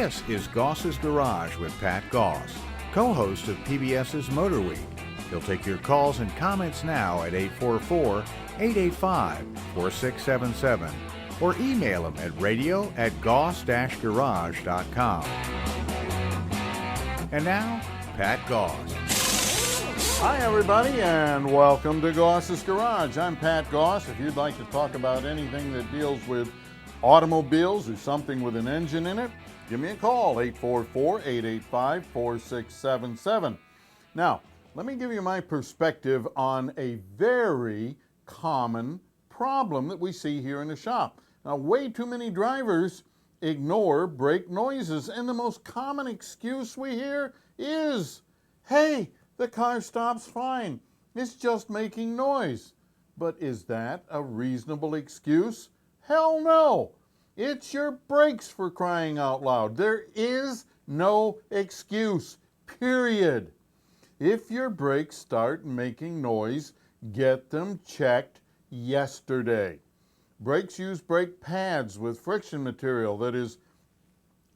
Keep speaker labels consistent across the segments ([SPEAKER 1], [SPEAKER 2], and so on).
[SPEAKER 1] This is Goss's Garage with Pat Goss, co-host of PBS's Motor Week. He'll take your calls and comments now at 844-885-4677 or email him at radio@goss-garage.com. And now, Pat Goss.
[SPEAKER 2] Hi everybody and welcome to Goss's Garage. I'm Pat Goss. If you'd like to talk about anything that deals with automobiles or something with an engine in it, give me a call, 844-885-4677. Now, let me give you my perspective on a very common problem that we see here in the shop. Now, way too many drivers ignore brake noises, and the most common excuse we hear is, hey, the car stops fine. It's just making noise. But is that a reasonable excuse? Hell no. It's your brakes, for crying out loud. There is no excuse, period. If your brakes start making noise, get them checked yesterday. Brakes use brake pads with friction material that is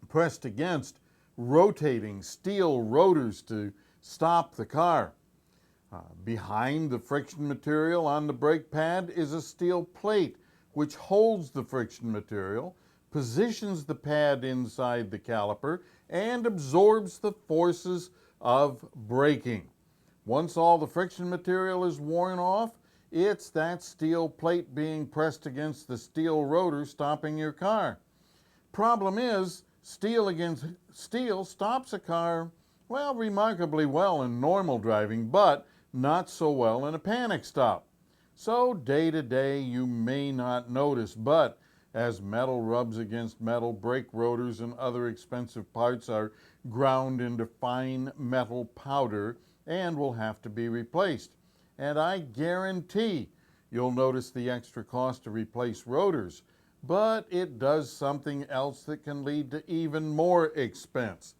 [SPEAKER 2] pressed against rotating steel rotors to stop the car. Behind the friction material on the brake pad is a steel plate which holds the friction material, positions the pad inside the caliper, and absorbs the forces of braking. Once all the friction material is worn off, it's that steel plate being pressed against the steel rotor stopping your car. Problem is, steel against steel stops a car, well, remarkably well in normal driving, but not so well in a panic stop. So day to day you may not notice, but as metal rubs against metal, brake rotors and other expensive parts are ground into fine metal powder and will have to be replaced. And I guarantee you'll notice the extra cost to replace rotors, but it does something else that can lead to even more expense.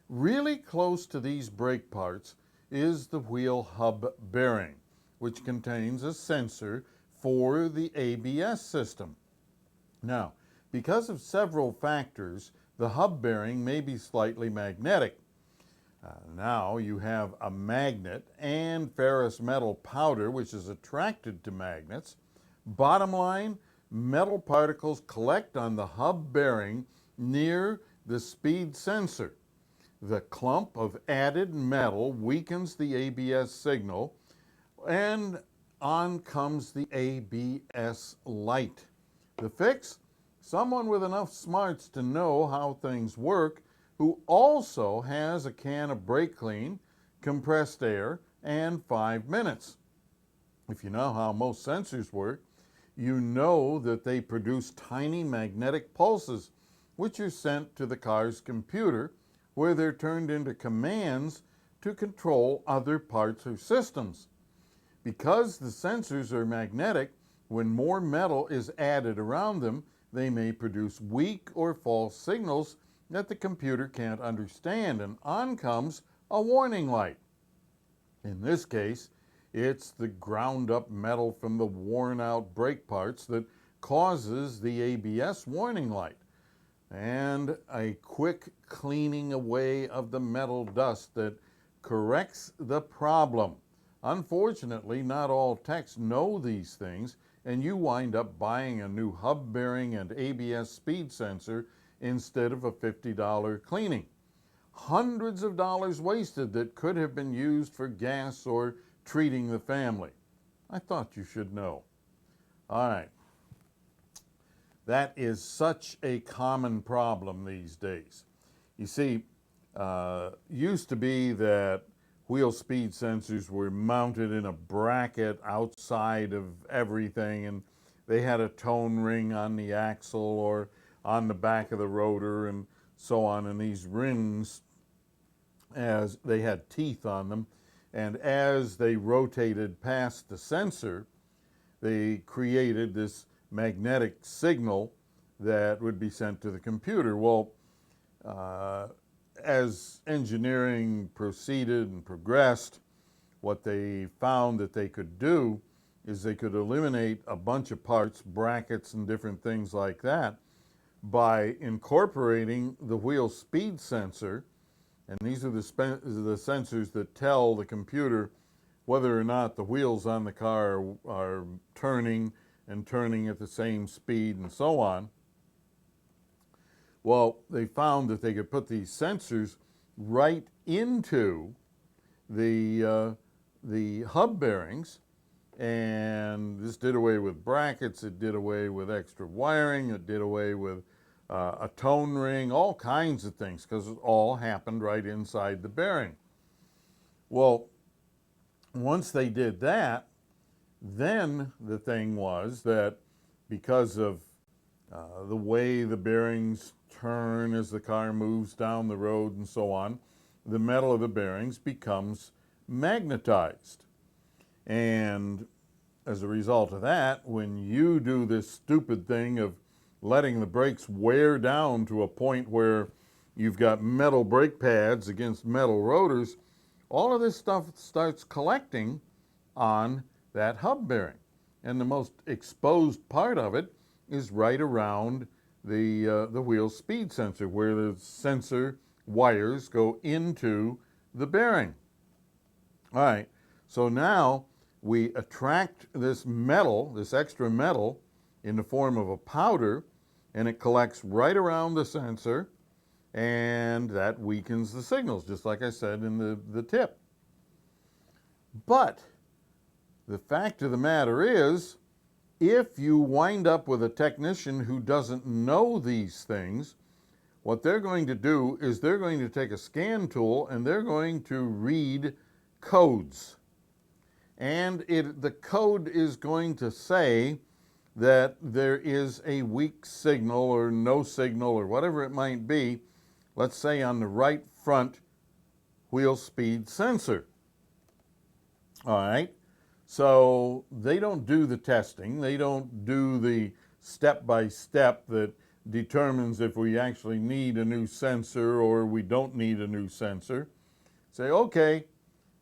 [SPEAKER 2] Really close to these brake parts is the wheel hub bearing, which contains a sensor for the ABS system. Now, because of several factors, the hub bearing may be slightly magnetic. Now you have a magnet and ferrous metal powder which is attracted to magnets. Bottom line, metal particles collect on the hub bearing near the speed sensor. The clump of added metal weakens the ABS signal, and on comes the ABS light. The fix? Someone with enough smarts to know how things work, who also has a can of brake clean, compressed air, and 5 minutes. If you know how most sensors work, you know that they produce tiny magnetic pulses, which are sent to the car's computer, where they're turned into commands to control other parts or systems. Because the sensors are magnetic, when more metal is added around them, they may produce weak or false signals that the computer can't understand, and on comes a warning light. In this case, it's the ground up metal from the worn out brake parts that causes the ABS warning light, and a quick cleaning away of the metal dust that corrects the problem. Unfortunately, not all techs know these things, and you wind up buying a new hub bearing and ABS speed sensor instead of a $50 cleaning. Hundreds of dollars wasted that could have been used for gas or treating the family. I thought you should know. All right. That is such a common problem these days. You see, used to be that wheel speed sensors were mounted in a bracket outside of everything, and they had a tone ring on the axle or on the back of the rotor and so on, and these rings, as they had teeth on them, and as they rotated past the sensor, they created this magnetic signal that would be sent to the computer. Well, as engineering proceeded and progressed, what they found that they could do is they could eliminate a bunch of parts, brackets and different things like that, by incorporating the wheel speed sensor, and these are the sensors that tell the computer whether or not the wheels on the car are turning and turning at the same speed and so on. Well, they found that they could put these sensors right into the hub bearings, and this did away with brackets, it did away with extra wiring, it did away with a tone ring, all kinds of things, because it all happened right inside the bearing. Well, once they did that, then the thing was that because of the way the bearings turn as the car moves down the road and so on, the metal of the bearings becomes magnetized. And as a result of that, when you do this stupid thing of letting the brakes wear down to a point where you've got metal brake pads against metal rotors, all of this stuff starts collecting on that hub bearing. And the most exposed part of it is right around the wheel speed sensor, where the sensor wires go into the bearing. All right, so now we attract this metal, this extra metal, in the form of a powder, and it collects right around the sensor, and that weakens the signals, just like I said in the tip. But the fact of the matter is, if you wind up with a technician who doesn't know these things, what they're going to do is they're going to take a scan tool and they're going to read codes. And the code is going to say that there is a weak signal or no signal or whatever it might be, let's say on the right front wheel speed sensor. All right, so they don't do the testing, they don't do the step-by-step that determines if we actually need a new sensor or we don't need a new sensor. Say, okay,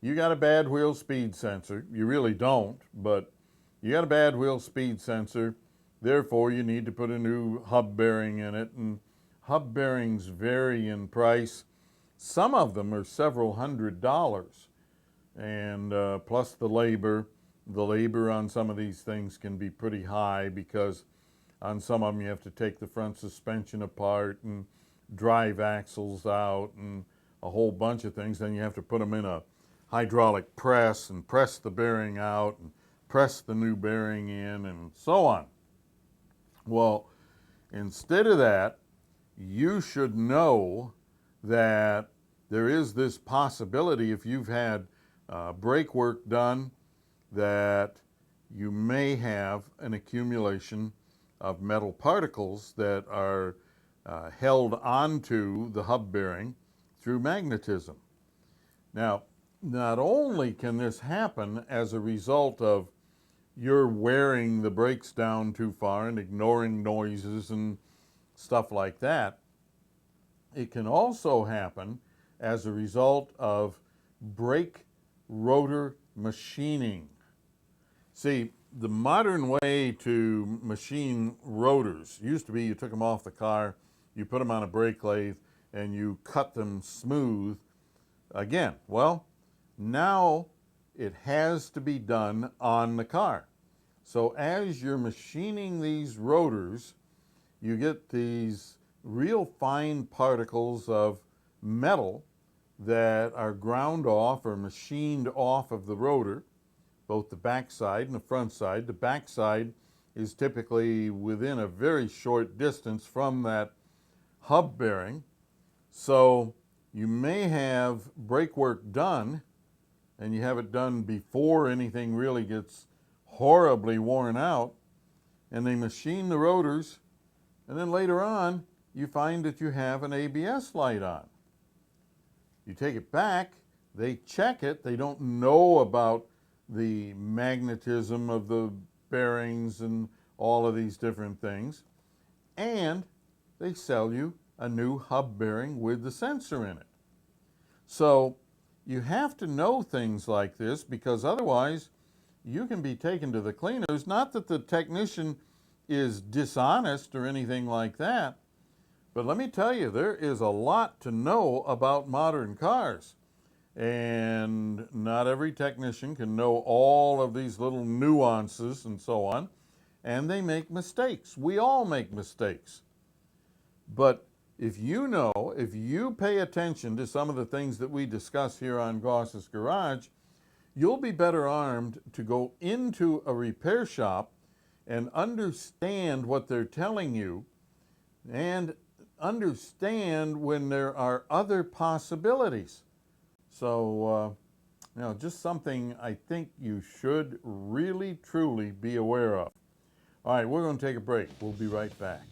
[SPEAKER 2] you got a bad wheel speed sensor. You really don't, but you got a bad wheel speed sensor, therefore you need to put a new hub bearing in it, and hub bearings vary in price. Some of them are several $100s, and plus the labor. The labor on some of these things can be pretty high, because on some of them you have to take the front suspension apart and drive axles out and a whole bunch of things. Then you have to put them in a hydraulic press and press the bearing out and press the new bearing in and so on. Well, instead of that, you should know that there is this possibility, if you've had brake work done, that you may have an accumulation of metal particles that are held onto the hub bearing through magnetism. Now, not only can this happen as a result of you're wearing the brakes down too far and ignoring noises and stuff like that, it can also happen as a result of brake rotor machining. See, the modern way to machine rotors used to be you took them off the car, you put them on a brake lathe, and you cut them smooth again. Well, now it has to be done on the car. So as you're machining these rotors, you get these real fine particles of metal that are ground off or machined off of the rotor, both the back side and the front side. The back side is typically within a very short distance from that hub bearing. So you may have brake work done, and you have it done before anything really gets horribly worn out, and they machine the rotors, and then later on you find that you have an ABS light on. You take it back, they check it, they don't know about the magnetism of the bearings and all of these different things, and they sell you a new hub bearing with the sensor in it. So you have to know things like this, because otherwise you can be taken to the cleaners. Not that the technician is dishonest or anything like that, But let me tell you, there is a lot to know about modern cars. And not every technician can know all of these little nuances and so on. And they make mistakes. We all make mistakes. But if you pay attention to some of the things that we discuss here on Goss's Garage, you'll be better armed to go into a repair shop and understand what they're telling you and understand when there are other possibilities. So, just something I think you should really, truly be aware of. All right, we're going to take a break. We'll be right back.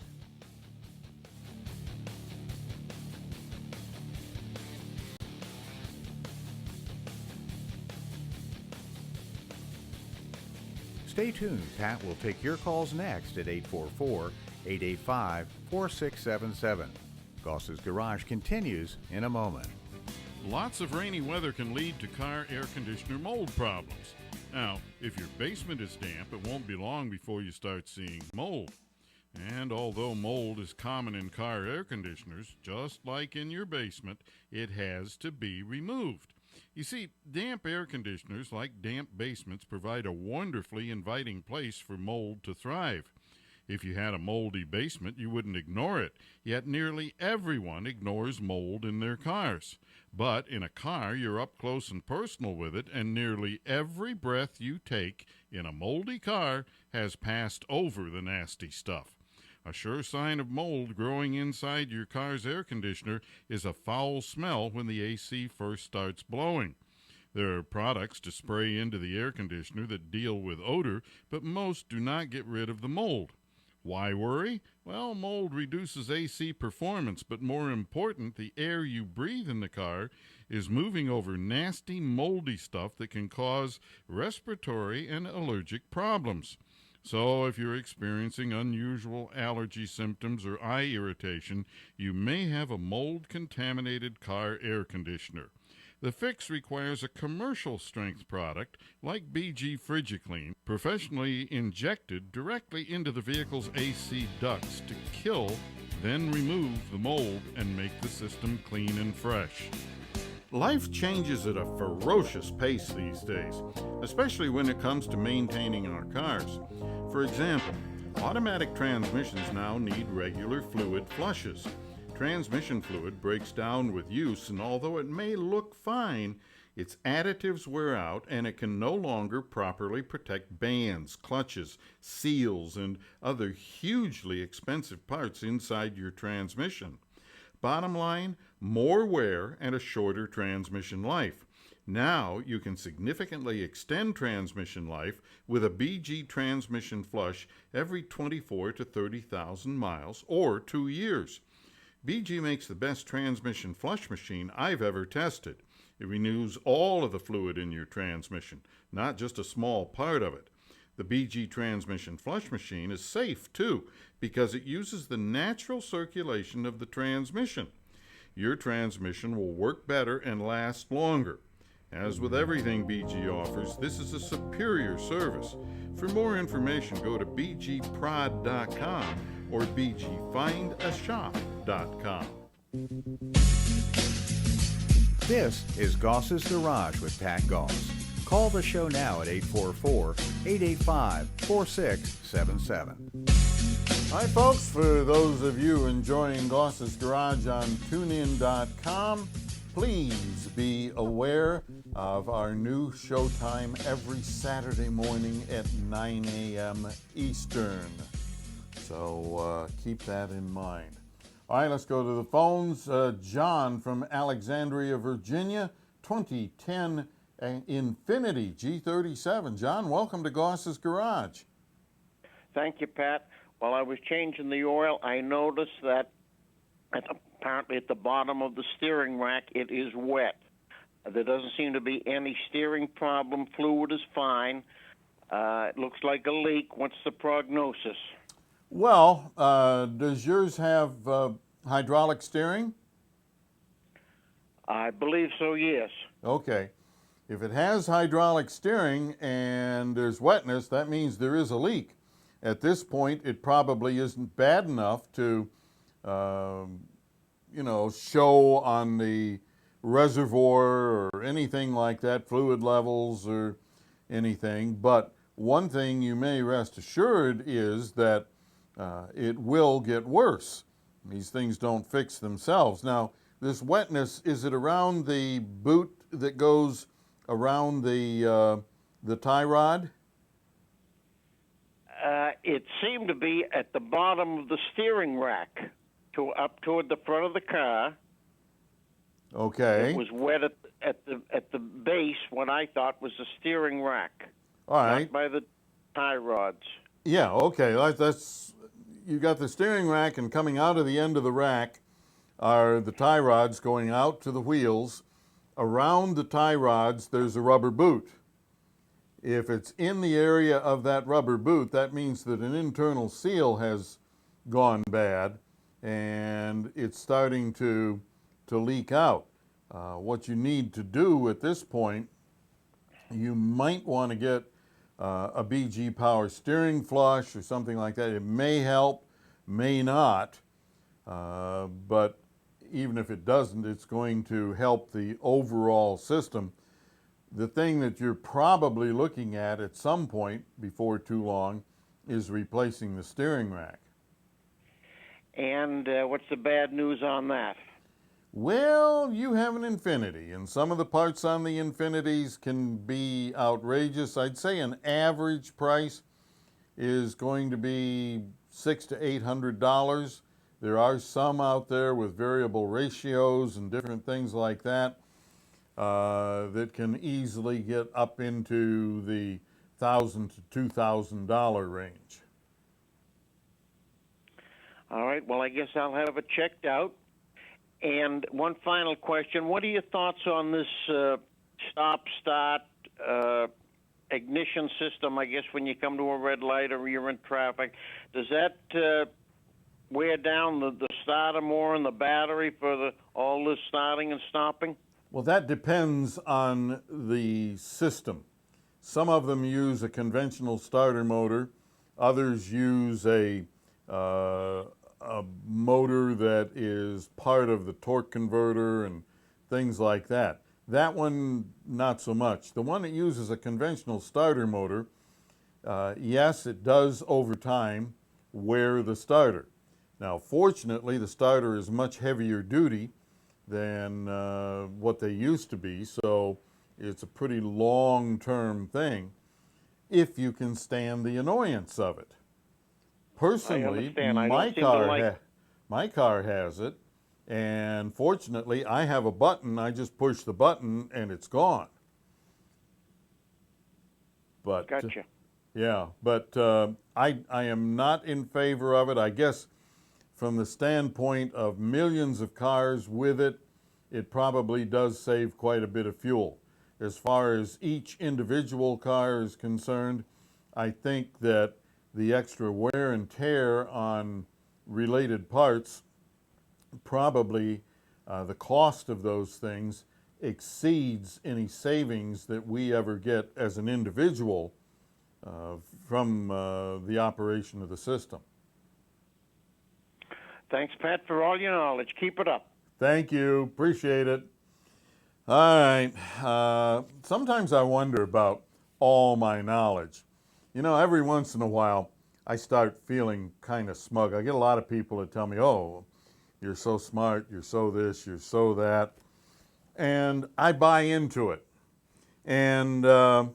[SPEAKER 1] Stay tuned. Pat will take your calls next at 844-885-4677. Goss's Garage continues in a moment.
[SPEAKER 3] Lots of rainy weather can lead to car air conditioner mold problems. Now, if your basement is damp, it won't be long before you start seeing mold. And although mold is common in car air conditioners, just like in your basement, it has to be removed. You see, damp air conditioners, like damp basements, provide a wonderfully inviting place for mold to thrive. If you had a moldy basement, you wouldn't ignore it, yet nearly everyone ignores mold in their cars. But in a car, you're up close and personal with it, and nearly every breath you take in a moldy car has passed over the nasty stuff. A sure sign of mold growing inside your car's air conditioner is a foul smell when the AC first starts blowing. There are products to spray into the air conditioner that deal with odor, but most do not get rid of the mold. Why worry? Well, mold reduces AC performance, but more important, the air you breathe in the car is moving over nasty, moldy stuff that can cause respiratory and allergic problems. So if you're experiencing unusual allergy symptoms or eye irritation, you may have a mold-contaminated car air conditioner. The fix requires a commercial strength product like BG FrigiClean, professionally injected directly into the vehicle's AC ducts to kill, then remove the mold and make the system clean and fresh. Life changes at a ferocious pace these days, especially when it comes to maintaining our cars. For example, automatic transmissions now need regular fluid flushes. Transmission fluid breaks down with use, and although it may look fine, its additives wear out and it can no longer properly protect bands, clutches, seals, and other hugely expensive parts inside your transmission. Bottom line, more wear and a shorter transmission life. Now you can significantly extend transmission life with a BG transmission flush every 24 to 30,000 miles or 2 years. BG makes the best transmission flush machine I've ever tested. It renews all of the fluid in your transmission, not just a small part of it. The BG transmission flush machine is safe, too, because it uses the natural circulation of the transmission. Your transmission will work better and last longer. As with everything BG offers, this is a superior service. For more information, go to bgprod.com or bgfindashop.com.
[SPEAKER 1] This is Goss's Garage with Pat Goss. Call the show now at 844-885-4677.
[SPEAKER 2] Hi, folks. For those of you enjoying Goss's Garage on tunein.com, please be aware of our new showtime every Saturday morning at 9 a.m. Eastern. So keep that in mind. All right, let's go to the phones. John from Alexandria, Virginia, 2010 Infiniti G37. John, welcome to Goss's Garage.
[SPEAKER 4] Thank you, Pat. While I was changing the oil, I noticed that apparently at the bottom of the steering rack, it is wet. There doesn't seem to be any steering problem. Fluid is fine. It looks like a leak. What's the prognosis?
[SPEAKER 2] Well, does yours have hydraulic steering?
[SPEAKER 4] I believe so, yes.
[SPEAKER 2] Okay. If it has hydraulic steering and there's wetness, that means there is a leak. At this point, it probably isn't bad enough to show on the reservoir or anything like that, fluid levels or anything. But one thing you may rest assured is that it will get worse. These things don't fix themselves. Now, this wetness, is it around the boot that goes around the tie rod?
[SPEAKER 4] It seemed to be at the bottom of the steering rack, up toward the front of the car.
[SPEAKER 2] Okay.
[SPEAKER 4] It was wet at the base, what I thought was the steering rack.
[SPEAKER 2] All right.
[SPEAKER 4] Not by the tie rods.
[SPEAKER 2] Yeah, okay. That's you got the steering rack, and coming out of the end of the rack are the tie rods going out to the wheels. Around the tie rods, there's a rubber boot. If it's in the area of that rubber boot, that means that an internal seal has gone bad and it's starting to leak out. What you need to do at this point, you might want to get a BG Power steering flush or something like that. It may help, may not, but even if it doesn't, it's going to help the overall system. The thing that you're probably looking at some point before too long is replacing the steering rack.
[SPEAKER 4] And what's the bad news on that?
[SPEAKER 2] Well, you have an Infinity, and some of the parts on the Infinities can be outrageous. I'd say an average price is going to be $600 to $800. There are some out there with variable ratios and different things like that that can easily get up into the $1,000 to $2,000 range.
[SPEAKER 4] All right, well, I guess I'll have it checked out. And one final question. What are your thoughts on this stop-start ignition system, I guess, when you come to a red light or you're in traffic? Does that wear down the starter more and the battery for all this starting and stopping?
[SPEAKER 2] Well, that depends on the system. Some of them use a conventional starter motor. Others use a motor that is part of the torque converter and things like that. That one, not so much. The one that uses a conventional starter motor, yes, it does over time wear the starter. Now, fortunately, the starter is much heavier duty than what they used to be, so it's a pretty long-term thing if you can stand the annoyance of it. Personally, my car has it, and fortunately, I have a button. I just push the button, and it's gone. But
[SPEAKER 4] gotcha.
[SPEAKER 2] Yeah, but I am not in favor of it. I guess from the standpoint of millions of cars with it, it probably does save quite a bit of fuel. As far as each individual car is concerned, I think that the extra wear and tear on related parts, probably the cost of those things exceeds any savings that we ever get as an individual from the operation of the system.
[SPEAKER 4] Thanks, Pat, for all your knowledge. Keep it up.
[SPEAKER 2] Thank you. Appreciate it. All right. Sometimes I wonder about all my knowledge. You know, every once in a while, I start feeling kind of smug. I get a lot of people that tell me, oh, you're so smart, you're so this, you're so that. And I buy into it. And lo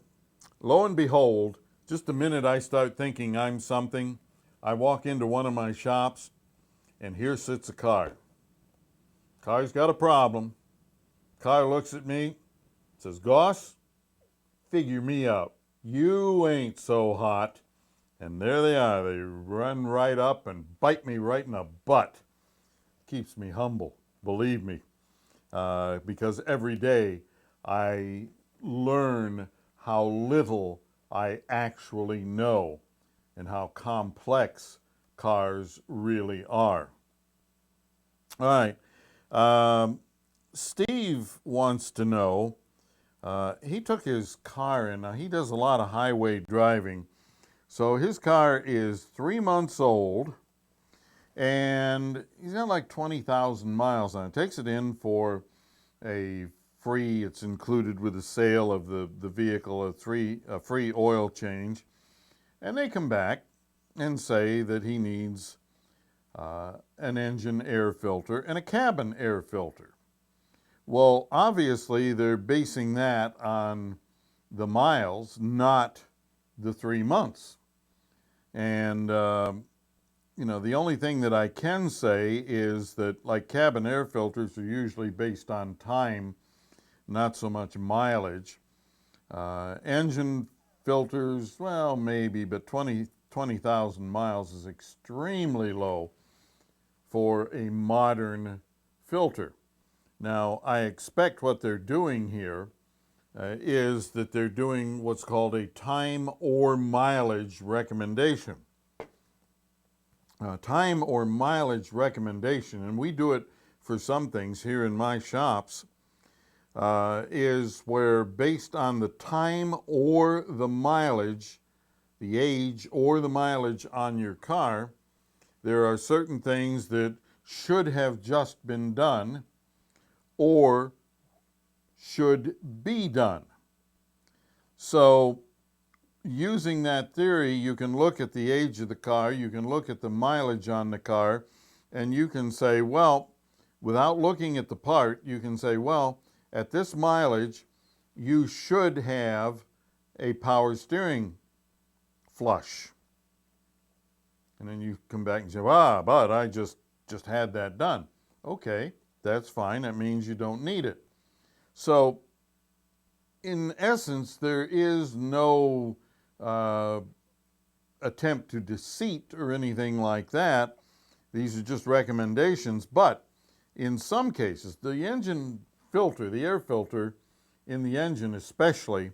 [SPEAKER 2] and behold, just the minute I start thinking I'm something, I walk into one of my shops, and here sits a car. Car's got a problem. Car looks at me, says, Goss, figure me out. You ain't so hot. And there they are. They run right up and bite me right in the butt. Keeps me humble, believe me, because every day I learn how little I actually know and how complex cars really are. All right. Steve wants to know, he took his car in. Now, he does a lot of highway driving. So his car is 3 months old, and he's got like 20,000 miles on it. Takes it in for a free, it's included with the sale of the vehicle, a free oil change. And they come back and say that he needs an engine air filter and a cabin air filter. Well, obviously they're basing that on the miles, not the 3 months. And you know, the only thing that I can say is that, like, cabin air filters are usually based on time, not so much mileage. Engine filters, well, maybe, but 20,000 miles is extremely low for a modern filter. Now, I expect what they're doing here is that they're doing what's called a time or mileage recommendation. Time or mileage recommendation, and we do it for some things here in my shops, is where, based on the time or the mileage, the age or the mileage on your car, there are certain things that should have just been done or should be done. So, using that theory, you can look at the age of the car, you can look at the mileage on the car, and you can say, well, without looking at the part, you can say, well, at this mileage, you should have a power steering flush. And then you come back and say, but I just had that done. Okay, that's fine. That means you don't need it. So, in essence, there is no attempt to deceit or anything like that. These are just recommendations, but in some cases, the engine filter, the air filter in the engine especially,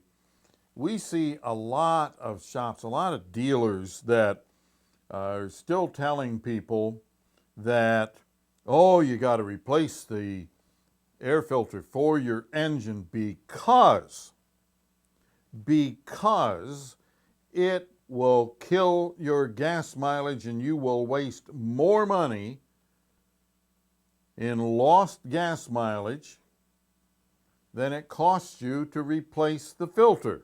[SPEAKER 2] we see a lot of shops, a lot of dealers that are still telling people that, oh, you got to replace the air filter for your engine because it will kill your gas mileage and you will waste more money in lost gas mileage than it costs you to replace the filter.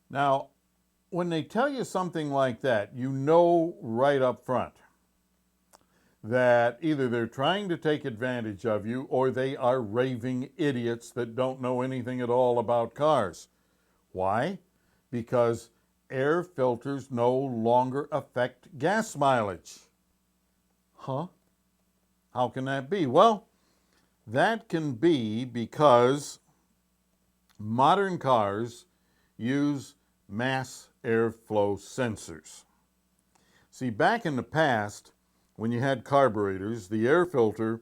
[SPEAKER 2] Now, when they tell you something like that, you know right up front that either they're trying to take advantage of you or they are raving idiots that don't know anything at all about cars. Why? Because air filters no longer affect gas mileage. Huh? How can that be? Well, that can be because modern cars use mass airflow sensors. See, back in the past, when you had carburetors, the air filter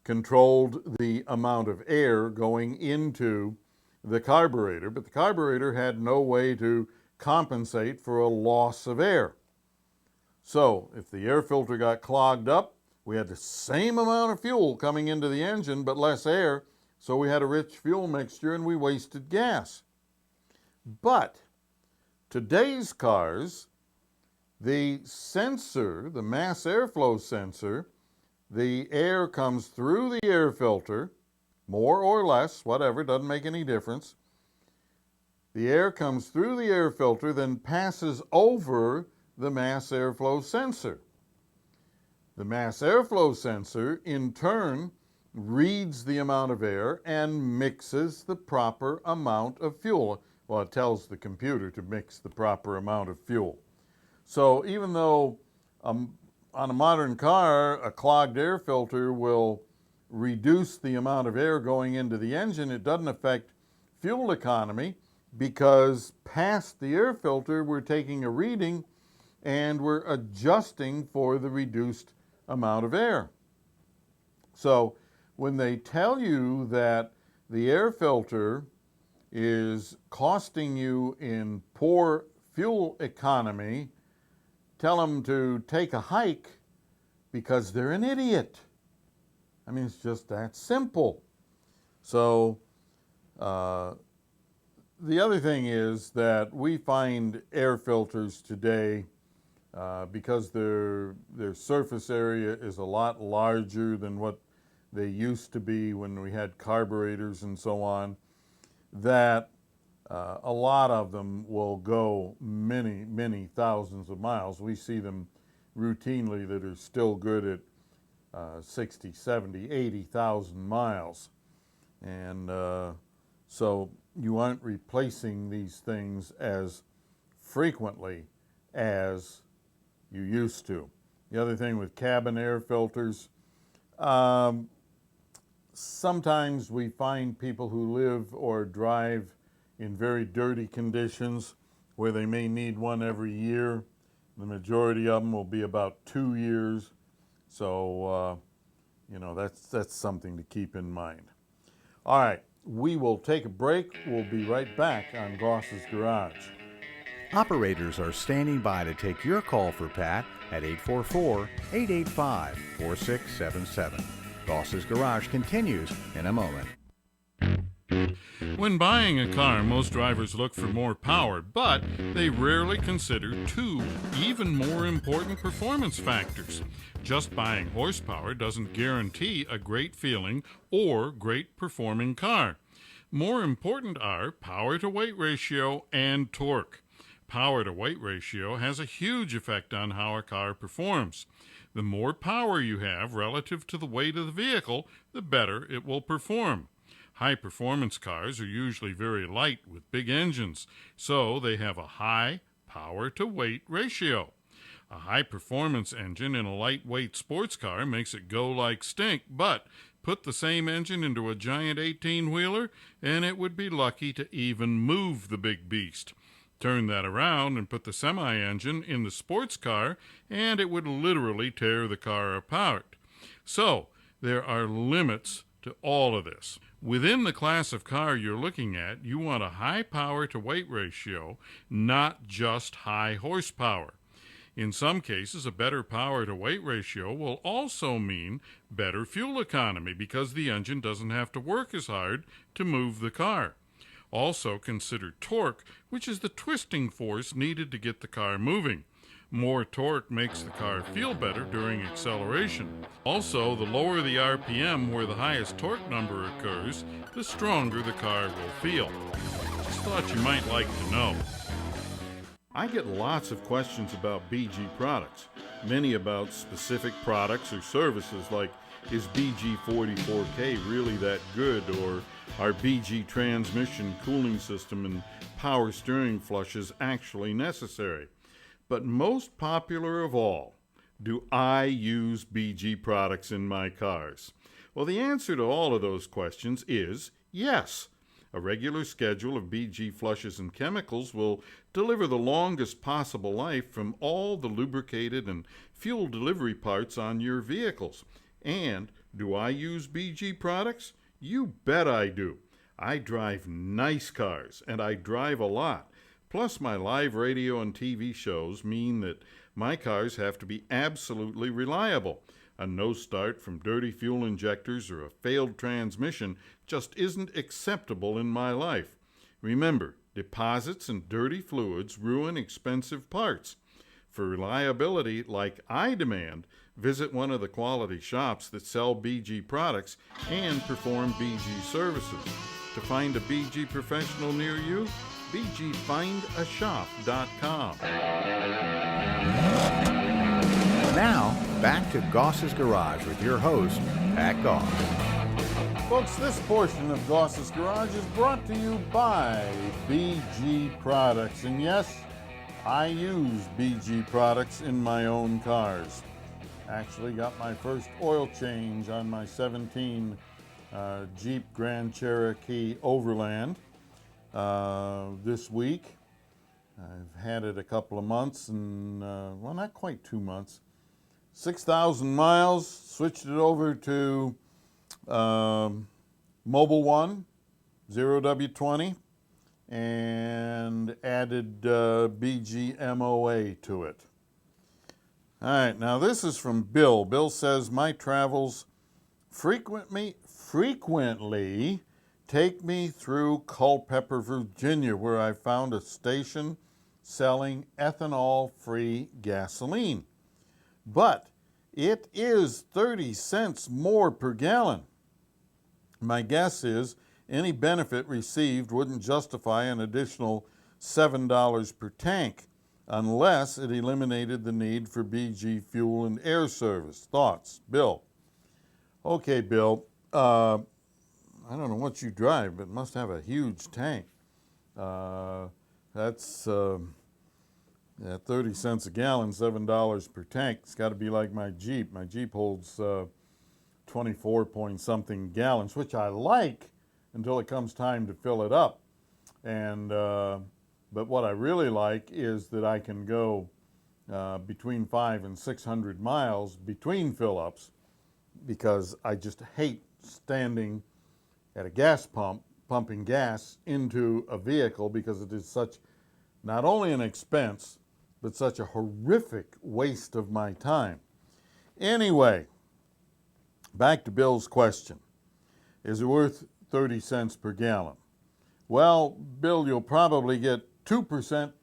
[SPEAKER 2] controlled the amount of air going into the carburetor, but the carburetor had no way to compensate for a loss of air. So, if the air filter got clogged up, we had the same amount of fuel coming into the engine, but less air, so we had a rich fuel mixture and we wasted gas. But today's cars, the sensor, the mass airflow sensor, the air comes through the air filter, more or less, whatever, doesn't make any difference. The air comes through the air filter, then passes over the mass airflow sensor. The mass airflow sensor, in turn, reads the amount of air and mixes the proper amount of fuel. Well, it tells the computer to mix the proper amount of fuel. So even though on a modern car, a clogged air filter will reduce the amount of air going into the engine, it doesn't affect fuel economy because past the air filter, we're taking a reading and we're adjusting for the reduced amount of air. So when they tell you that the air filter is costing you in poor fuel economy, tell them to take a hike because they're an idiot. I mean, it's just that simple. So the other thing is that we find air filters today because their surface area is a lot larger than what they used to be when we had carburetors and so on, that a lot of them will go many, many thousands of miles. We see them routinely that are still good at 60, 70, 80,000 miles. And so you aren't replacing these things as frequently as you used to. The other thing with cabin air filters, sometimes we find people who live or drive in very dirty conditions where they may need one every year. The majority of them will be about 2 years. So, you know, that's something to keep in mind. All right, we will take a break. We'll be right back on Goss's Garage.
[SPEAKER 1] Operators are standing by to take your call for Pat at 844-885-4677. Goss's Garage continues in a moment.
[SPEAKER 3] When buying a car, most drivers look for more power, but they rarely consider two even more important performance factors. Just buying horsepower doesn't guarantee a great feeling or great performing car. More important are power to weight ratio and torque. Power to weight ratio has a huge effect on how a car performs. The more power you have relative to the weight of the vehicle, the better it will perform. High-performance cars are usually very light with big engines, so they have a high power-to-weight ratio. A high-performance engine in a lightweight sports car makes it go like stink, but put the same engine into a giant 18-wheeler, and it would be lucky to even move the big beast. Turn that around and put the semi-engine in the sports car, and it would literally tear the car apart. So, there are limits to all of this. Within the class of car you're looking at, you want a high power to weight ratio, not just high horsepower. In some cases, a better power to weight ratio will also mean better fuel economy because the engine doesn't have to work as hard to move the car. Also consider torque, which is the twisting force needed to get the car moving. More torque makes the car feel better during acceleration. Also, the lower the RPM where the highest torque number occurs, the stronger the car will feel. Just thought you might like to know. I get lots of questions about BG products, many about specific products or services like, is BG44K really that good, or are BG transmission, cooling system, and power steering flushes actually necessary? But most popular of all, do I use BG products in my cars? Well, the answer to all of those questions is yes. A regular schedule of BG flushes and chemicals will deliver the longest possible life from all the lubricated and fuel delivery parts on your vehicles. And do I use BG products? You bet I do. I drive nice cars, and I drive a lot. Plus, my live radio and TV shows mean that my cars have to be absolutely reliable. A no start from dirty fuel injectors or a failed transmission just isn't acceptable in my life. Remember, deposits and dirty fluids ruin expensive parts. For reliability like I demand, visit one of the quality shops that sell BG products and perform BG services. To find a BG professional near you, bgfindashop.com.
[SPEAKER 1] Now, back to Goss's Garage with your host, Pat Goss.
[SPEAKER 2] Folks, this portion of Goss's Garage is brought to you by BG Products. And yes, I use BG products in my own cars. Actually got my first oil change on my 17 Jeep Grand Cherokee Overland this week. I've had it a couple of months and, well, not quite 2 months. 6,000 miles, switched it over to Mobil 1, 0W20, and added BG MOA to it. All right, now this is from Bill. Bill says, my travels frequently take me through Culpeper, Virginia, where I found a station selling ethanol-free gasoline. But it is 30 cents more per gallon. My guess is any benefit received wouldn't justify an additional $7 per tank unless it eliminated the need for BG fuel and air service. Thoughts? Bill? Okay, Bill. I don't know what you drive, but it must have a huge tank. That's at 30 cents a gallon, $7 per tank. It's got to be like my Jeep. My Jeep holds 24 point something gallons, which I like until it comes time to fill it up. And but what I really like is that I can go between 500 and 600 miles between fill-ups, because I just hate standing at a gas pump pumping gas into a vehicle, because it is such not only an expense but such a horrific waste of my time. Anyway, back to Bill's question. Is it worth 30 cents per gallon? Well, Bill, you'll probably get 2%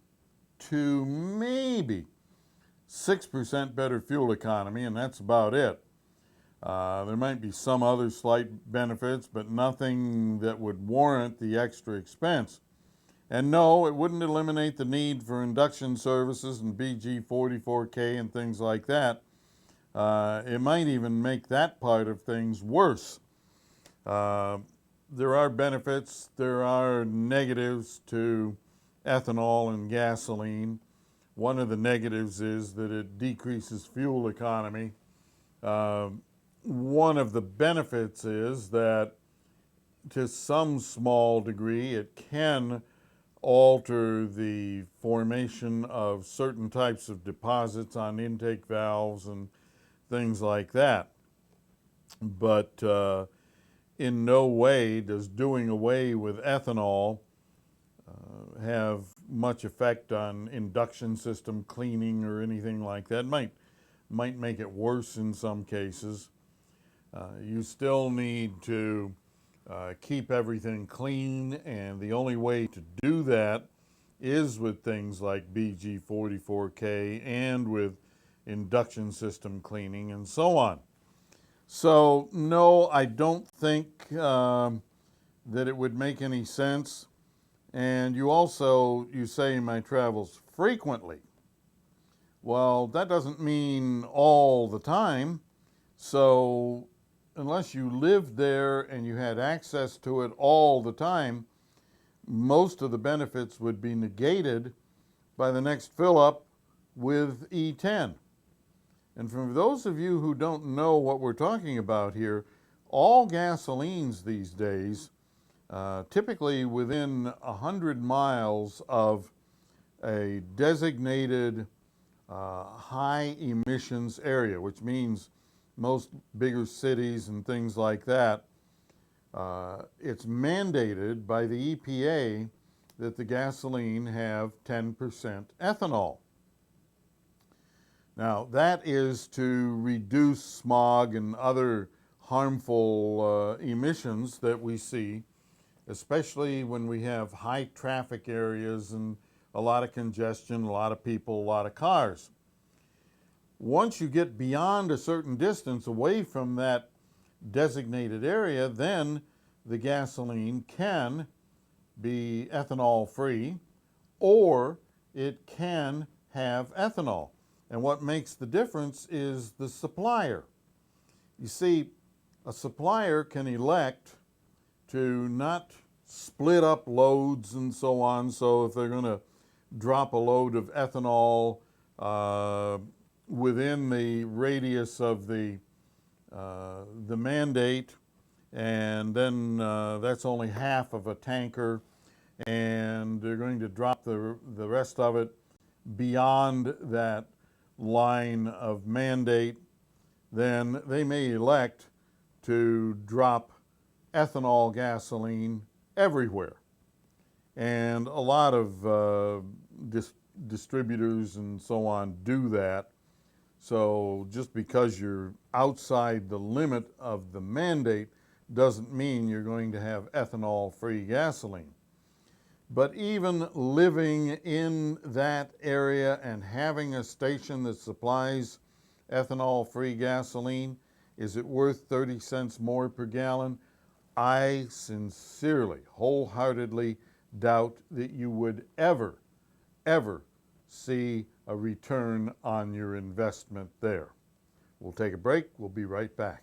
[SPEAKER 2] to maybe 6% better fuel economy, and that's about it. There might be some other slight benefits, but nothing that would warrant the extra expense. And no, it wouldn't eliminate the need for induction services and BG44K and things like that. It might even make that part of things worse. There are benefits, there are negatives to ethanol and gasoline. One of the negatives is that it decreases fuel economy. One of the benefits is that to some small degree it can alter the formation of certain types of deposits on intake valves and things like that. But in no way does doing away with ethanol have much effect on induction system cleaning or anything like that. Might make it worse in some cases. You still need to keep everything clean, and the only way to do that is with things like BG44K and with induction system cleaning and so on. So no, I don't think that it would make any sense. And you say my travels frequently. Well, that doesn't mean all the time. So unless you lived there and you had access to it all the time, most of the benefits would be negated by the next fill up with E10. And for those of you who don't know what we're talking about here, all gasolines these days, typically within 100 miles of a designated high emissions area, which means most bigger cities and things like that, it's mandated by the EPA that the gasoline have 10% ethanol. Now, that is to reduce smog and other harmful emissions that we see, especially when we have high traffic areas and a lot of congestion, a lot of people, a lot of cars. Once you get beyond a certain distance away from that designated area, then the gasoline can be ethanol free, or it can have ethanol. And what makes the difference is the supplier. You see, a supplier can elect to not split up loads and so on. So if they're going to drop a load of ethanol within the radius of the mandate, and then that's only half of a tanker, and they're going to drop the rest of it beyond that line of mandate, then they may elect to drop ethanol gasoline everywhere. And a lot of distributors and so on do that. So just because you're outside the limit of the mandate doesn't mean you're going to have ethanol-free gasoline. But even living in that area and having a station that supplies ethanol-free gasoline, is it worth 30 cents more per gallon? I sincerely, wholeheartedly doubt that you would ever see a return on your investment there. We'll take a break. We'll be right back.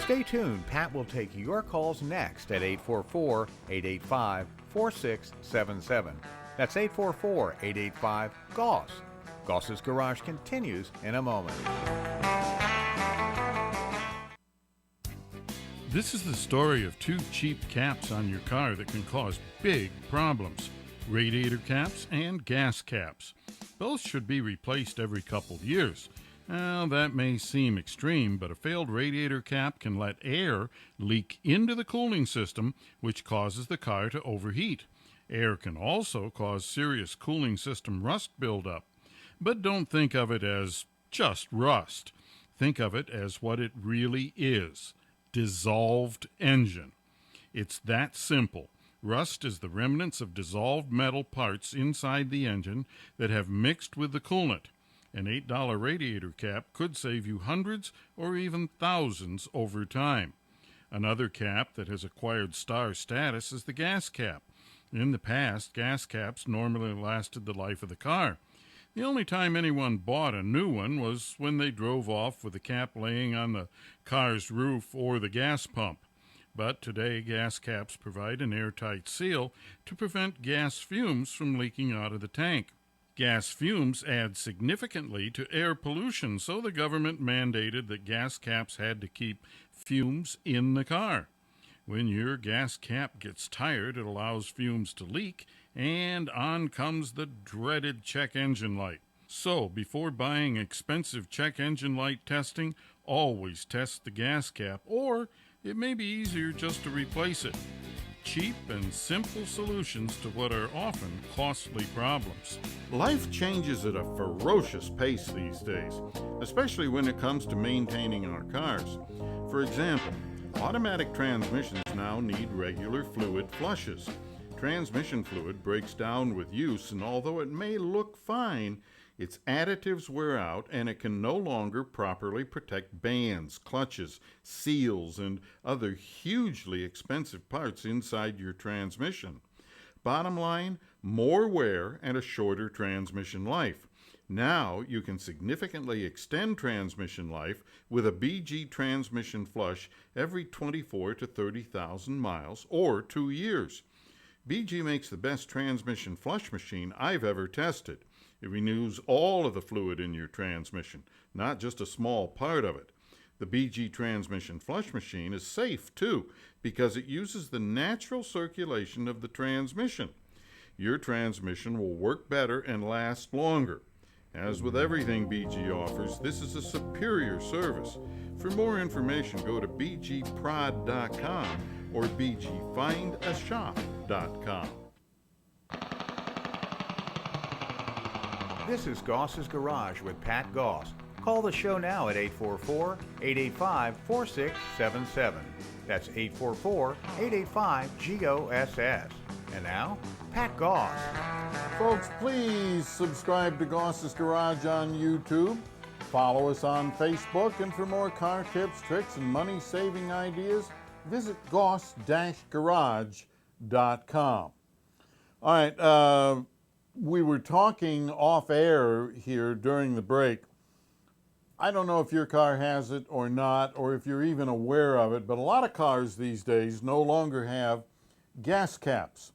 [SPEAKER 1] Stay tuned. Pat will take your calls next at 844-885-4677. That's 844-885-GOSS. Goss's Garage continues in a moment.
[SPEAKER 3] This is the story of two cheap caps on your car that can cause big problems. Radiator caps and gas caps. Both should be replaced every couple of years. Now, that may seem extreme, but a failed radiator cap can let air leak into the cooling system, which causes the car to overheat. Air can also cause serious cooling system rust buildup. But don't think of it as just rust. Think of it as what it really is. Dissolved engine. It's that simple. Rust is the remnants of dissolved metal parts inside the engine that have mixed with the coolant. An $8 radiator cap could save you hundreds or even thousands over time. Another cap that has acquired star status is the gas cap. In the past, gas caps normally lasted the life of the car. The only time anyone bought a new one was when they drove off with the cap laying on the car's roof or the gas pump. But today, gas caps provide an airtight seal to prevent gas fumes from leaking out of the tank. Gas fumes add significantly to air pollution, so the government mandated that gas caps had to keep fumes in the car. When your gas cap gets tired, it allows fumes to leak, and on comes the dreaded check engine light. So, before buying expensive check engine light testing, always test the gas cap, or it may be easier just to replace it. Cheap and simple solutions to what are often costly problems.
[SPEAKER 2] Life changes at a ferocious pace these days, especially when it comes to maintaining our cars. For example, automatic transmissions now need regular fluid flushes. Transmission fluid breaks down with use, and although it may look fine, its additives wear out and it can no longer properly protect bands, clutches, seals, and other hugely expensive parts inside your transmission. Bottom line, more wear and a shorter transmission life. Now you can significantly extend transmission life with a BG transmission flush every 24 to 30,000 miles or 2 years. BG makes the best transmission flush machine I've ever tested. It renews all of the fluid in your transmission, not just a small part of it. The BG transmission flush machine is safe too, because it uses the natural circulation of the transmission. Your transmission will work better and last longer. As with everything BG offers, this is a superior service. For more information, go to bgprod.com or bgfindashop.com.
[SPEAKER 1] This is Goss's Garage with Pat Goss. Call the show now at 844-885-4677. That's 844-885-GOSS. And now, Pat Goss.
[SPEAKER 2] Folks, please subscribe to Goss's Garage on YouTube. Follow us on Facebook, and for more car tips, tricks, and money-saving ideas, visit goss-garage.com. All right, we were talking off-air here during the break. I don't know if your car has it or not, or if you're even aware of it, but a lot of cars these days no longer have gas caps.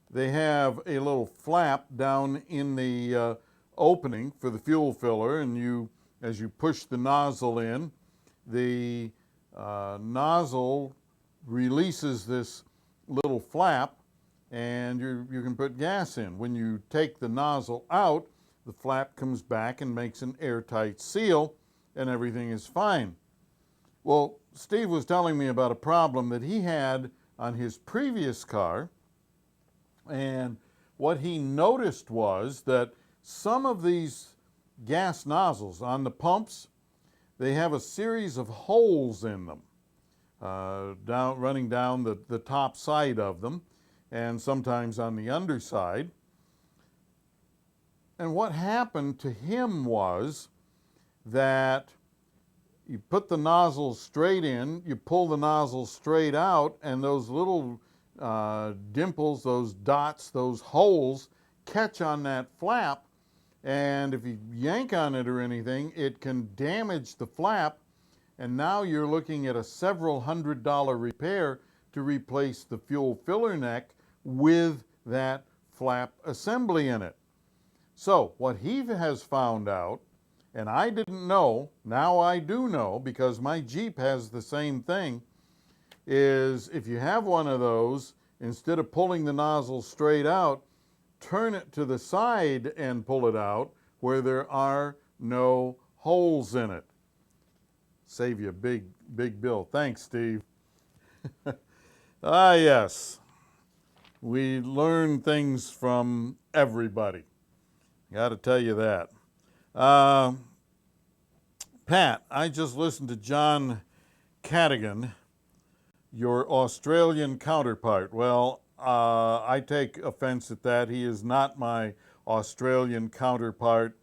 [SPEAKER 2] They have a little flap down in the opening for the fuel filler, and as you push the nozzle in, the nozzle releases this little flap, and you can put gas in. When you take the nozzle out, the flap comes back and makes an airtight seal, and everything is fine. Well, Steve was telling me about a problem that he had on his previous car, and what he noticed was that some of these gas nozzles on the pumps, they have a series of holes in them. running down the top side of them, and sometimes on the underside. And what happened to him was that you put the nozzle straight in, you pull the nozzle straight out, and those little dimples, those dots, those holes catch on that flap, and if you yank on it or anything, it can damage the flap, and now you're looking at a several $100 repair to replace the fuel filler neck with that flap assembly in it. So what he has found out, and I didn't know, now I do know because my Jeep has the same thing, is if you have one of those, instead of pulling the nozzle straight out, turn it to the side and pull it out where there are no holes in it. Save you a big bill. Thanks, Steve. Ah, yes. We learn things from everybody. Got to tell you that. Pat, I just listened to John Cadigan, your Australian counterpart. Well, I take offense at that. He is not my Australian counterpart.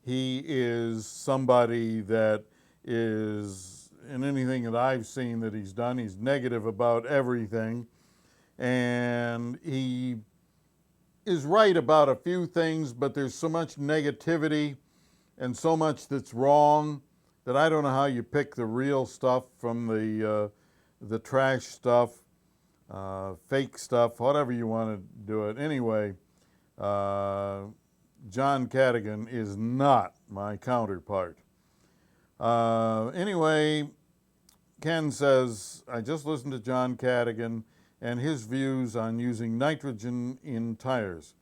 [SPEAKER 2] He is somebody that is, in anything that I've seen that he's done, he's negative about everything. And he is right about a few things, but there's so much negativity and so much that's wrong that I don't know how you pick the real stuff from the trash stuff, fake stuff, whatever you want to do it. Anyway, John Cadigan is not my counterpart. Anyway, Ken says, I just listened to John Cadigan and his views on using nitrogen in tires.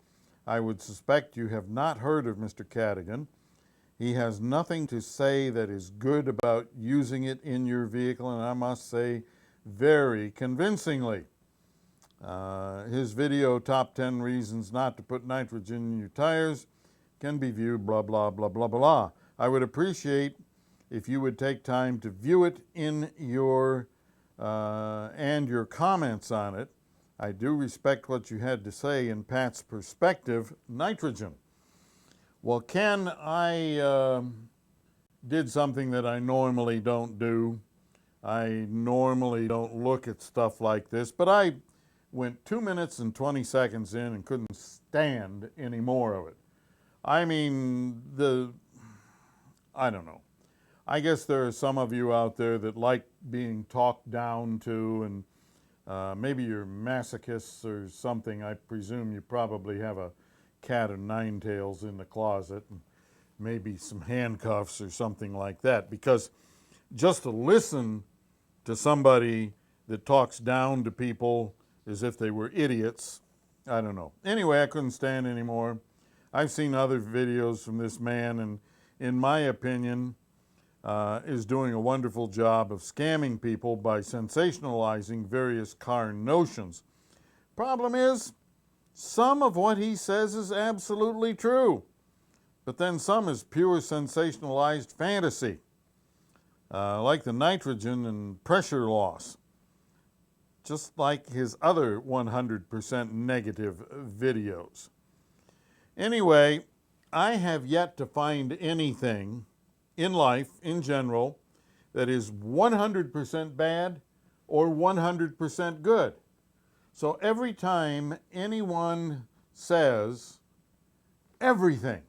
[SPEAKER 2] I would suspect you have not heard of Mr. Cadigan. He has nothing to say that is good about using it in your vehicle, and I must say, very convincingly. His video, Top 10 Reasons Not to Put Nitrogen in Your Tires, can be viewed, blah, blah, blah, blah, blah. I would appreciate if you would take time to view it in your and your comments on it. I do respect what you had to say in Pat's perspective, nitrogen. Well, Ken, I did something that I normally don't do. I normally don't look at stuff like this, but I went 2 minutes and 20 seconds in and couldn't stand any more of it. I mean, I don't know. I guess there are some of you out there that like being talked down to, and maybe you're masochists or something. I presume you probably have a cat of nine tails in the closet, and maybe some handcuffs or something like that, because just to listen to somebody that talks down to people as if they were idiots, I don't know. Anyway, I couldn't stand anymore. I've seen other videos from this man, and in my opinion, is doing a wonderful job of scamming people by sensationalizing various car notions. Problem is, some of what he says is absolutely true, but then some is pure sensationalized fantasy, like the nitrogen and pressure loss, just like his other 100% negative videos. Anyway, I have yet to find anything in life, in general, that is 100% bad or 100% good. So every time anyone says everything,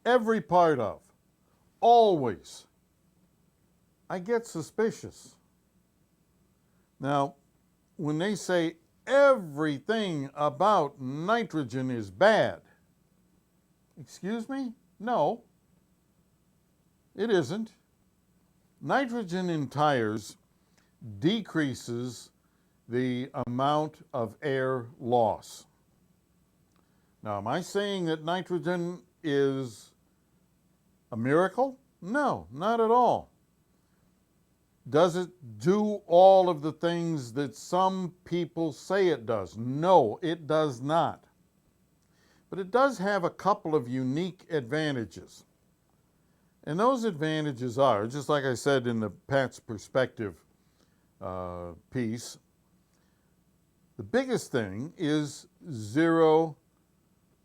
[SPEAKER 2] every part of, always, I get suspicious. Now, when they say everything about nitrogen is bad, excuse me? No. It isn't. Nitrogen in tires decreases the amount of air loss. Now, am I saying that nitrogen is a miracle? No, not at all. Does it do all of the things that some people say it does? No, it does not. But it does have a couple of unique advantages. And those advantages are, just like I said in the Pat's Perspective piece. The biggest thing is zero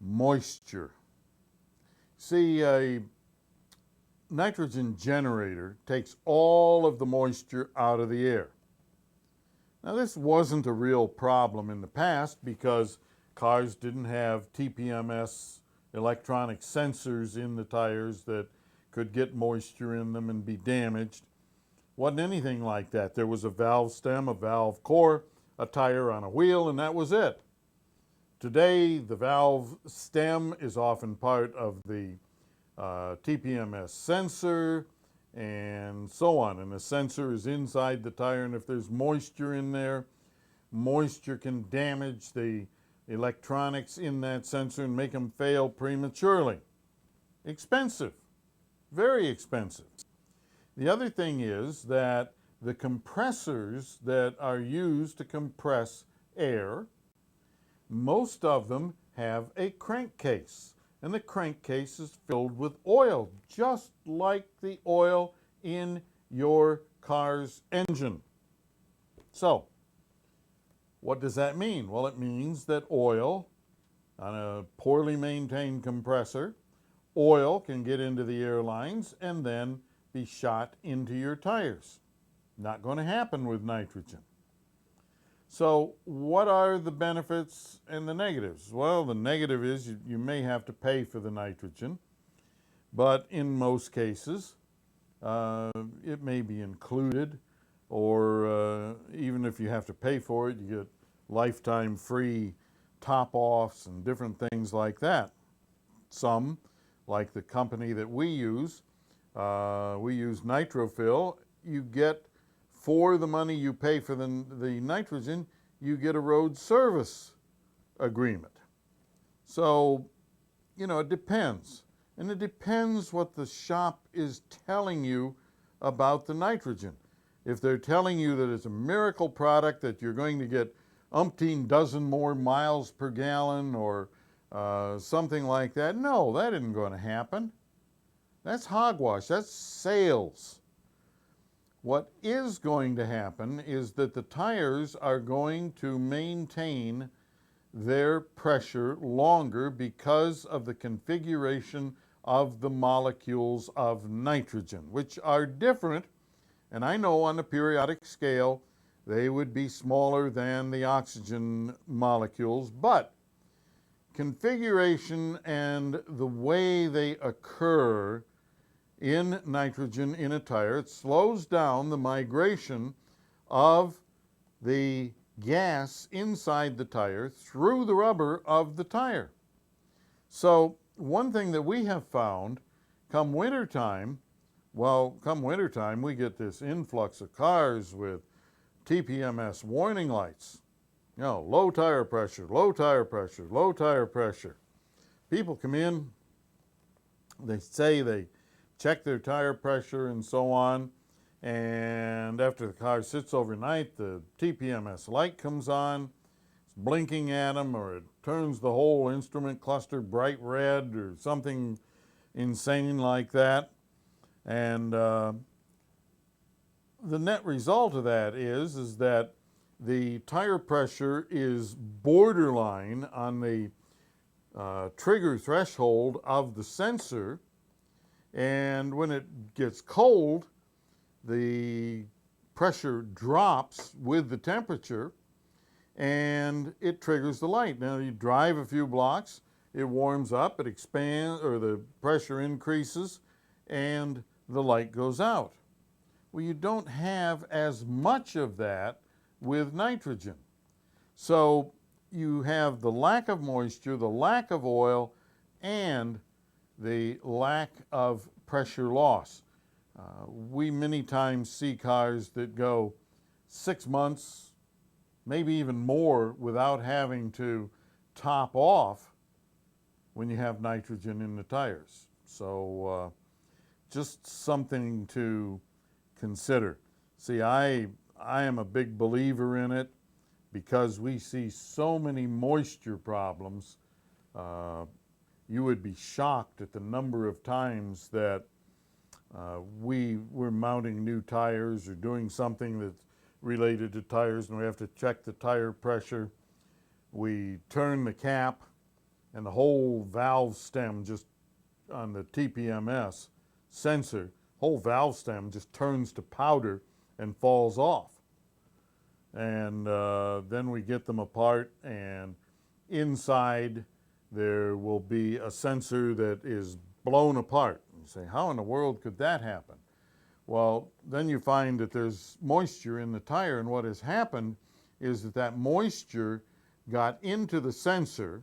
[SPEAKER 2] moisture. See, a nitrogen generator takes all of the moisture out of the air. Now, this wasn't a real problem in the past because cars didn't have TPMS electronic sensors in the tires that could get moisture in them and be damaged. Wasn't anything like that. There was a valve stem, a valve core, a tire on a wheel, and that was it. Today, the valve stem is often part of the TPMS sensor and so on. And the sensor is inside the tire, and if there's moisture in there, moisture can damage the electronics in that sensor and make them fail prematurely. Expensive, very expensive. The other thing is that the compressors that are used to compress air, most of them have a crankcase, and the crankcase is filled with oil, just like the oil in your car's engine. So, what does that mean? Well, it means that oil on a poorly maintained compressor, oil can get into the air lines and then be shot into your tires. Not going to happen with nitrogen. So what are the benefits and the negatives? Well, the negative is you may have to pay for the nitrogen, but in most cases it may be included, or even if you have to pay for it, you get lifetime free top-offs and different things like that. Some, like the company that we use Nitrofill, you get, for the money you pay for the nitrogen, you get a road service agreement. So, it depends. And it depends what the shop is telling you about the nitrogen. If they're telling you that it's a miracle product, that you're going to get umpteen dozen more miles per gallon or something like that, no, that isn't going to happen. That's hogwash. That's sales. What is going to happen is that the tires are going to maintain their pressure longer because of the configuration of the molecules of nitrogen, which are different. And I know on the periodic scale they would be smaller than the oxygen molecules, but configuration and the way they occur in nitrogen in a tire, it slows down the migration of the gas inside the tire through the rubber of the tire. So one thing that we have found, come wintertime, we get this influx of cars with TPMS warning lights. Low tire pressure, low tire pressure, low tire pressure. People come in, they say they check their tire pressure and so on, and after the car sits overnight, the TPMS light comes on, it's blinking at them, or it turns the whole instrument cluster bright red or something insane like that. And the net result of that is that the tire pressure is borderline on the trigger threshold of the sensor, and when it gets cold, the pressure drops with the temperature and it triggers the light. Now you drive a few blocks, it warms up, it expands, or the pressure increases, and the light goes out. Well, you don't have as much of that with nitrogen. So you have the lack of moisture, the lack of oil, and the lack of pressure loss. We many times see cars that go 6 months, maybe even more, without having to top off when you have nitrogen in the tires. So just something to consider. See, I am a big believer in it because we see so many moisture problems. You would be shocked at the number of times that we were mounting new tires or doing something that's related to tires, and we have to check the tire pressure. We turn the cap, and the whole valve stem just on the TPMS sensor, whole valve stem just turns to powder and falls off. And then we get them apart, and inside there will be a sensor that is blown apart. You say, how in the world could that happen? Well, then you find that there's moisture in the tire, and what has happened is that that moisture got into the sensor.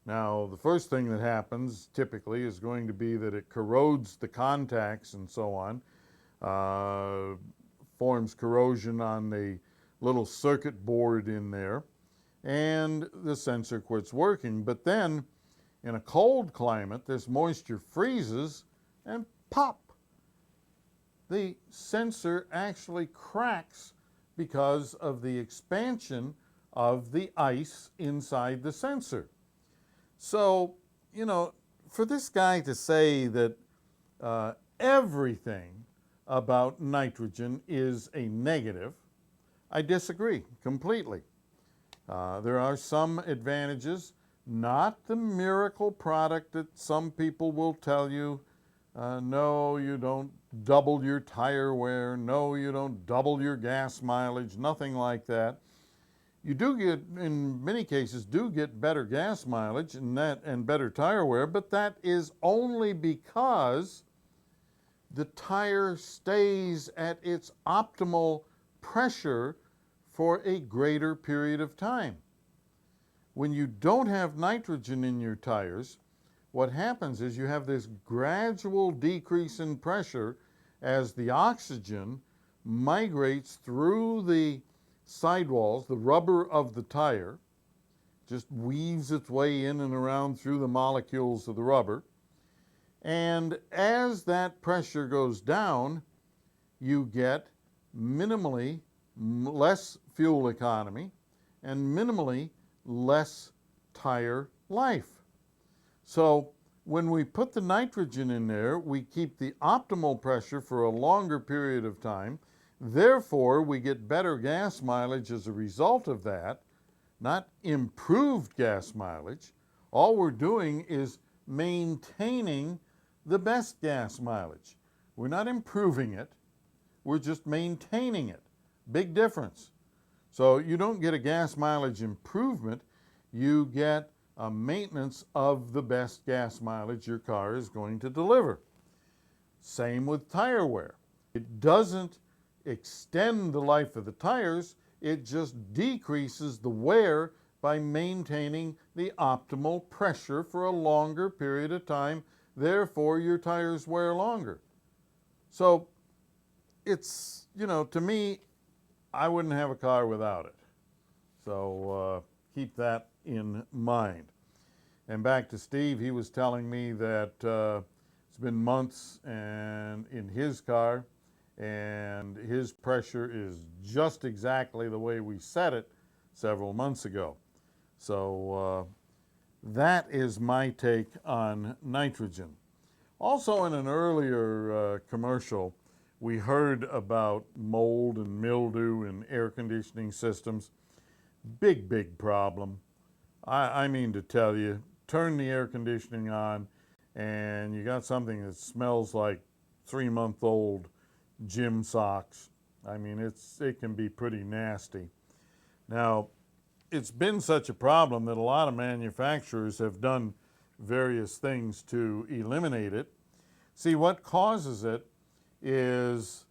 [SPEAKER 2] Now, the first thing that happens typically is going to be that it corrodes the contacts and so on, forms corrosion on the little circuit board in there, and the sensor quits working. But then, in a cold climate, this moisture freezes and pop! The sensor actually cracks because of the expansion of the ice inside the sensor. So, you know, for this guy to say that everything about nitrogen is a negative, I disagree completely. There are some advantages, not the miracle product that some people will tell you. No, you don't double your tire wear. No, you don't double your gas mileage, nothing like that. You do get, in many cases, do get better gas mileage and better tire wear, but that is only because the tire stays at its optimal pressure for a greater period of time. When you don't have nitrogen in your tires, what happens is you have this gradual decrease in pressure as the oxygen migrates through the sidewalls, the rubber of the tire, just weaves its way in and around through the molecules of the rubber. And as that pressure goes down, you get minimally less fuel economy and minimally less tire life. So when we put the nitrogen in there, we keep the optimal pressure for a longer period of time. Therefore, we get better gas mileage as a result of that, not improved gas mileage. All we're doing is maintaining the best gas mileage. We're not improving it, we're just maintaining it. Big difference. So you don't get a gas mileage improvement, you get a maintenance of the best gas mileage your car is going to deliver. Same with tire wear. It doesn't extend the life of the tires, it just decreases the wear by maintaining the optimal pressure for a longer period of time. Therefore, your tires wear longer. So it's, you know, to me, I wouldn't have a car without it. So keep that in mind. And back to Steve, he was telling me that it's been months and in his car, and his pressure is just exactly the way we set it several months ago. So that is my take on nitrogen. Also, in an earlier commercial, we heard about mold and mildew in air conditioning systems. Big, big problem. I mean to tell you, turn the air conditioning on and you got something that smells like 3-month-old gym socks. I mean, it can be pretty nasty. Now, it's been such a problem that a lot of manufacturers have done various things to eliminate it. See, what causes it is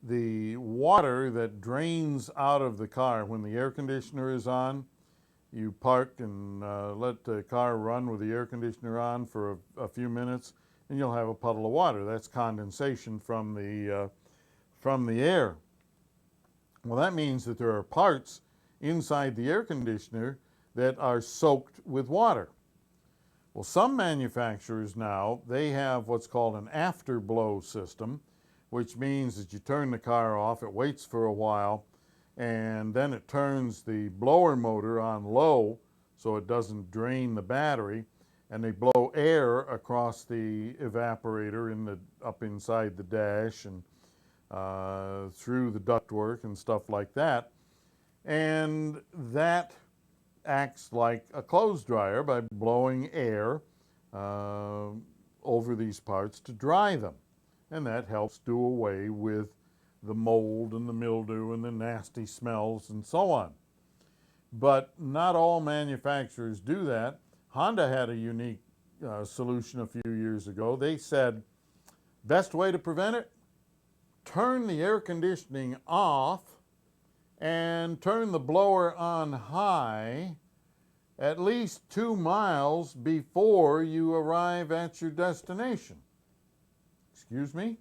[SPEAKER 2] the water that drains out of the car when the air conditioner is on. You park and let the car run with the air conditioner on for a few minutes, and you'll have a puddle of water. That's condensation from the air. Well, that means that there are parts inside the air conditioner that are soaked with water. Well, some manufacturers now, they have what's called an afterblow system, which means that you turn the car off, it waits for a while, and then it turns the blower motor on low so it doesn't drain the battery, and they blow air across the evaporator up inside the dash and through the ductwork and stuff like that. And that acts like a clothes dryer by blowing air over these parts to dry them. And that helps do away with the mold and the mildew and the nasty smells and so on. But not all manufacturers do that. Honda had a unique solution a few years ago. They said, best way to prevent it, turn the air conditioning off and turn the blower on high at least 2 miles before you arrive at your destination. Excuse me?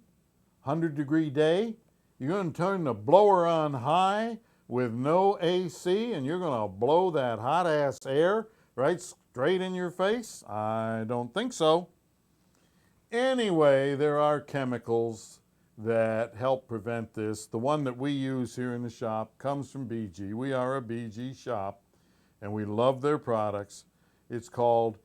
[SPEAKER 2] 100-degree day? You're going to turn the blower on high with no AC and you're going to blow that hot-ass air right straight in your face? I don't think so. Anyway, there are chemicals that help prevent this. The one that we use here in the shop comes from BG. We are a BG shop and we love their products. It's called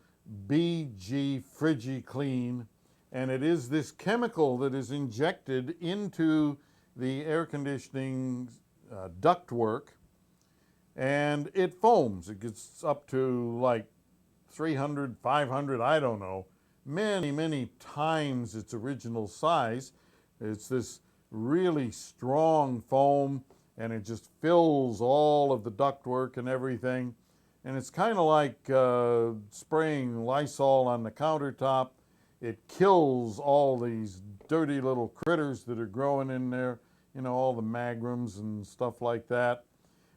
[SPEAKER 2] BG FrigiClean, and it is this chemical that is injected into the air conditioning ductwork, and it foams. It gets up to like 300, 500, I don't know, many times its original size. It's this really strong foam, and it just fills all of the ductwork and everything. And it's kind of like spraying Lysol on the countertop. It kills all these dirty little critters that are growing in there, you know, all the magrums and stuff like that.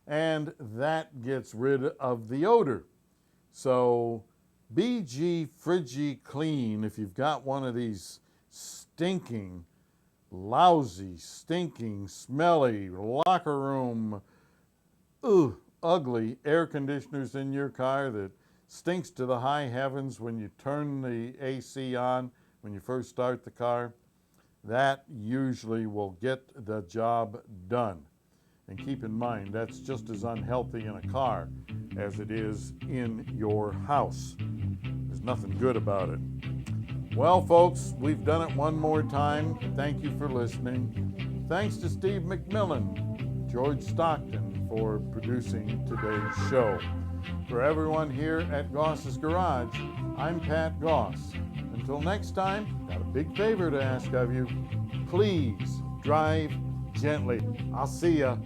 [SPEAKER 2] And that gets rid of the odor. So BG FrigiClean, if you've got one of these stinking, lousy, stinking, smelly, locker room, ugly air conditioners in your car that stinks to the high heavens when you turn the AC on when you first start the car, that usually will get the job done. And keep in mind, that's just as unhealthy in a car as it is in your house. There's nothing good about it. Well, folks, we've done it one more time. Thank you for listening. Thanks to Steve McMillan, George Stockton for producing today's show. For everyone here at Goss's Garage, I'm Pat Goss. Until next time, got a big favor to ask of you. Please drive gently. I'll see ya.